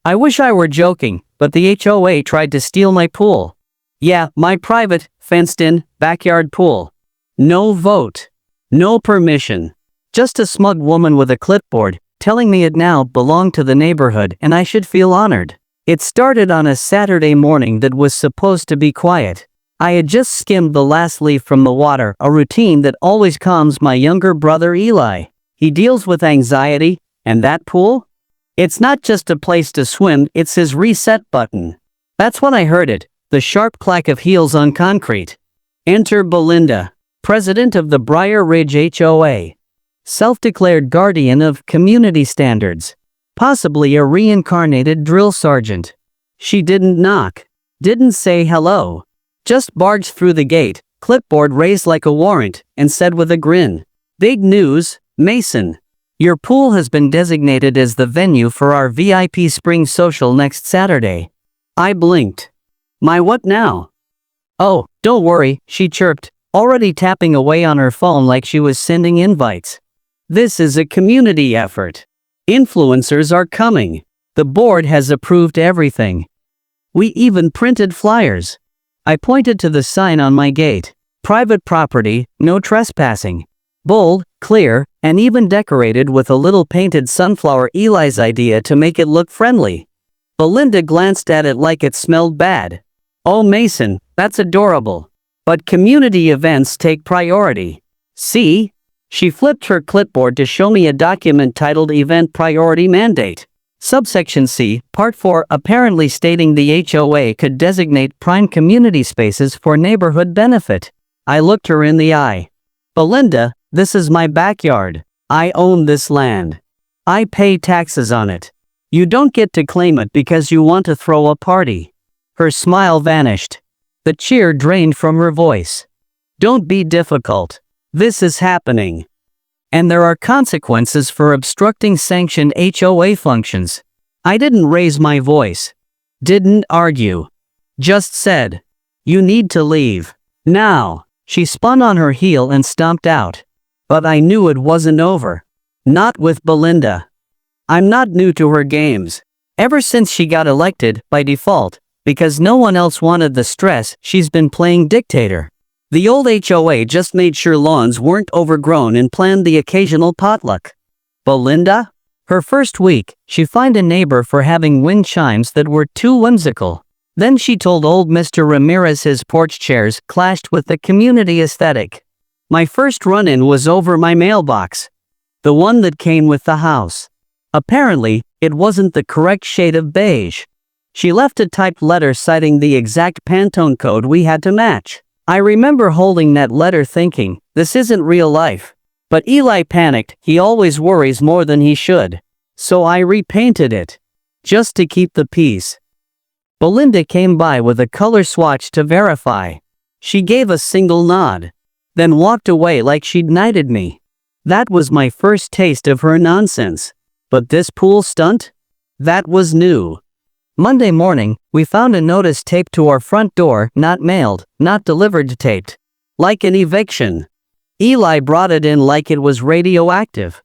I wish I were joking, but the HOA tried to steal my pool. Yeah, my private, fenced-in, backyard pool. No vote. No permission. Just a smug woman with a clipboard, telling me it now belonged to the neighborhood and I should feel honored. It started on a Saturday morning that was supposed to be quiet. I had just skimmed the last leaf from the water, a routine that always calms my younger brother Eli. He deals with anxiety, and that pool? It's not just a place to swim, it's his reset button. That's when I heard it, the sharp clack of heels on concrete. Enter Belinda, president of the Briar Ridge HOA. Self-declared guardian of community standards. Possibly a reincarnated drill sergeant. She didn't knock. Didn't say hello. Just barged through the gate, clipboard raised like a warrant, and said with a grin, "Big news, Mason. Your pool has been designated as the venue for our VIP spring social next Saturday." I blinked. My what now? "Oh, don't worry," she chirped, already tapping away on her phone like she was sending invites. "This is a community effort. Influencers are coming. The board has approved everything. We even printed flyers." I pointed to the sign on my gate. Private property, no trespassing. Bold, clear, and even decorated with a little painted sunflower. Eli's idea to make it look friendly. Belinda glanced at it like it smelled bad. "Oh Mason, that's adorable. But community events take priority. See?" She flipped her clipboard to show me a document titled Event Priority Mandate. Subsection C, Part 4, apparently stating the HOA could designate prime community spaces for neighborhood benefit. I looked her in the eye. "Belinda, this is my backyard. I own this land. I pay taxes on it. You don't get to claim it because you want to throw a party." Her smile vanished. The cheer drained from her voice. "Don't be difficult. This is happening. And there are consequences for obstructing sanctioned HOA functions." I didn't raise my voice. Didn't argue. Just said, "You need to leave. Now." She spun on her heel and stomped out. But I knew it wasn't over. Not with Belinda. I'm not new to her games. Ever since she got elected, by default, because no one else wanted the stress, she's been playing dictator. The old HOA just made sure lawns weren't overgrown and planned the occasional potluck. Belinda? Her first week, she fined a neighbor for having wind chimes that were too whimsical. Then she told old Mr. Ramirez his porch chairs clashed with the community aesthetic. My first run-in was over my mailbox. The one that came with the house. Apparently, it wasn't the correct shade of beige. She left a typed letter citing the exact Pantone code we had to match. I remember holding that letter thinking, this isn't real life. But Eli panicked, he always worries more than he should. So I repainted it. Just to keep the peace. Belinda came by with a color swatch to verify. She gave a single nod. Then walked away like she'd knighted me. That was my first taste of her nonsense. But this pool stunt? That was new. Monday morning, we found a notice taped to our front door, not mailed, not delivered, taped. Like an eviction. Eli brought it in like it was radioactive.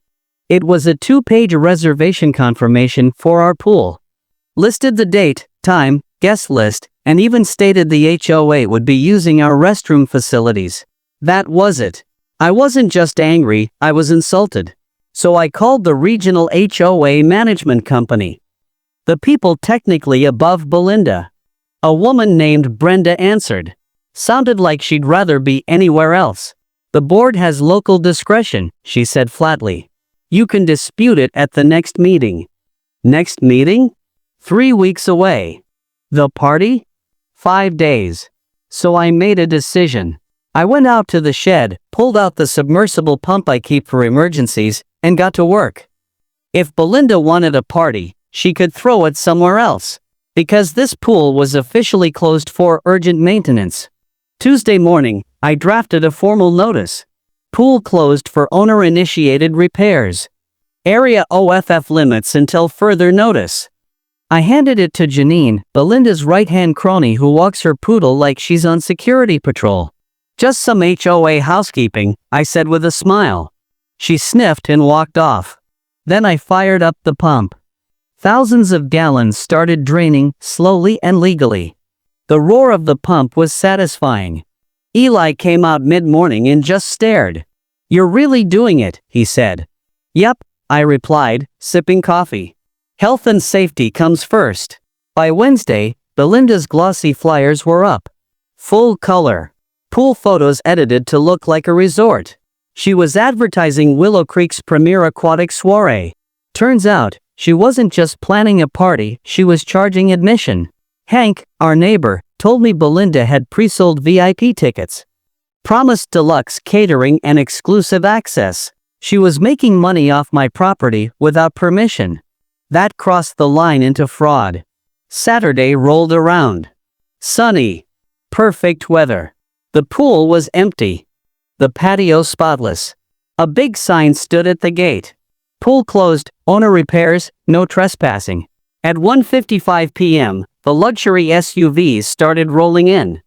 It was a 2-page reservation confirmation for our pool. Listed the date, time, guest list, and even stated the HOA would be using our restroom facilities. That was it. I wasn't just angry, I was insulted. So I called the regional HOA management company. The people technically above Belinda. A woman named Brenda answered. Sounded like she'd rather be anywhere else. "The board has local discretion," she said flatly. "You can dispute it at the next meeting." Next meeting? 3 weeks away. The party? 5 days. So I made a decision. I went out to the shed, pulled out the submersible pump I keep for emergencies, and got to work. If Belinda wanted a party, she could throw it somewhere else. Because this pool was officially closed for urgent maintenance. Tuesday morning, I drafted a formal notice. Pool closed for owner-initiated repairs. Area OFF limits until further notice. I handed it to Janine, Belinda's right-hand crony who walks her poodle like she's on security patrol. "Just some HOA housekeeping," I said with a smile. She sniffed and walked off. Then I fired up the pump. Thousands of gallons started draining, slowly and legally. The roar of the pump was satisfying. Eli came out mid-morning and just stared. "You're really doing it," he said. "Yep," I replied, sipping coffee. Health and safety comes first. By Wednesday, Belinda's glossy flyers were up. Full color. Pool photos edited to look like a resort. She was advertising Willow Creek's premier aquatic soiree. Turns out, she wasn't just planning a party, she was charging admission. Hank, our neighbor, told me Belinda had pre-sold VIP tickets. Promised deluxe catering and exclusive access. She was making money off my property without permission. That crossed the line into fraud. Saturday rolled around. Sunny. Perfect weather. The pool was empty. The patio spotless. A big sign stood at the gate. Pool closed, owner repairs, no trespassing. At 1:55 p.m., the luxury SUVs started rolling in.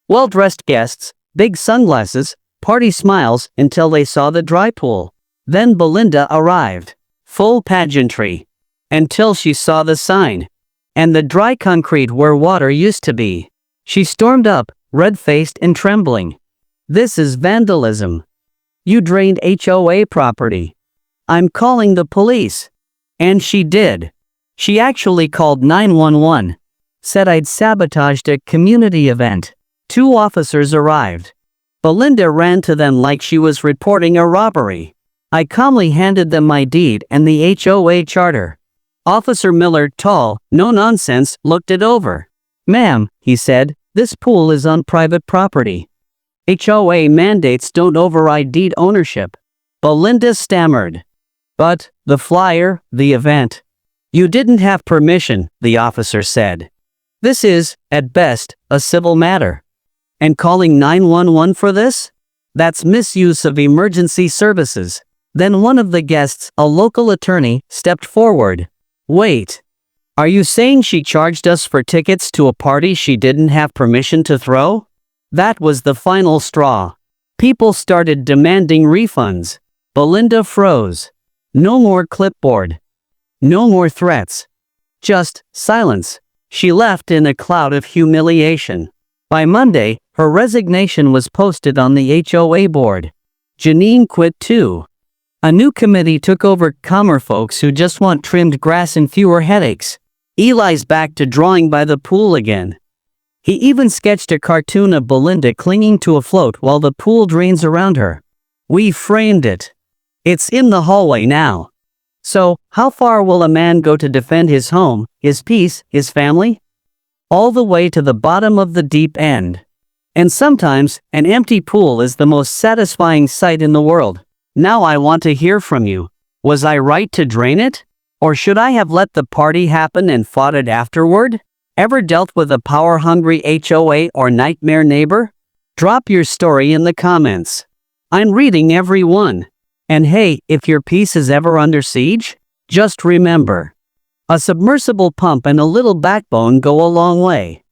Well-dressed guests, big sunglasses, party smiles until they saw the dry pool. Then Belinda arrived. Full pageantry. Until she saw the sign. And the dry concrete where water used to be. She stormed up, red-faced and trembling. "This is vandalism. You drained HOA property. I'm calling the police." And she did. She actually called 911. Said I'd sabotaged a community event. 2 officers arrived. Belinda ran to them like she was reporting a robbery. I calmly handed them my deed and the HOA charter. Officer Miller, tall, no nonsense, looked it over. "Ma'am," he said, "this pool is on private property. HOA mandates don't override deed ownership." Belinda stammered. "But, the flyer, the event." "You didn't have permission," the officer said. "This is, at best, a civil matter. And calling 911 for this? That's misuse of emergency services." Then one of the guests, a local attorney, stepped forward. "Wait. Are you saying she charged us for tickets to a party she didn't have permission to throw?" That was the final straw. People started demanding refunds. Belinda froze. No more clipboard. No more threats. Just silence. She left in a cloud of humiliation. By Monday, her resignation was posted on the HOA board. Janine quit too. A new committee took over, calmer folks who just want trimmed grass and fewer headaches. Eli's back to drawing by the pool again. He even sketched a cartoon of Belinda clinging to a float while the pool drains around her. We framed it. It's in the hallway now. So, how far will a man go to defend his home, his peace, his family? All the way to the bottom of the deep end. And sometimes, an empty pool is the most satisfying sight in the world. Now I want to hear from you. Was I right to drain it? Or should I have let the party happen and fought it afterward? Ever dealt with a power-hungry HOA or nightmare neighbor? Drop your story in the comments. I'm reading every one. And hey, if your peace is ever under siege, just remember, a submersible pump and a little backbone go a long way.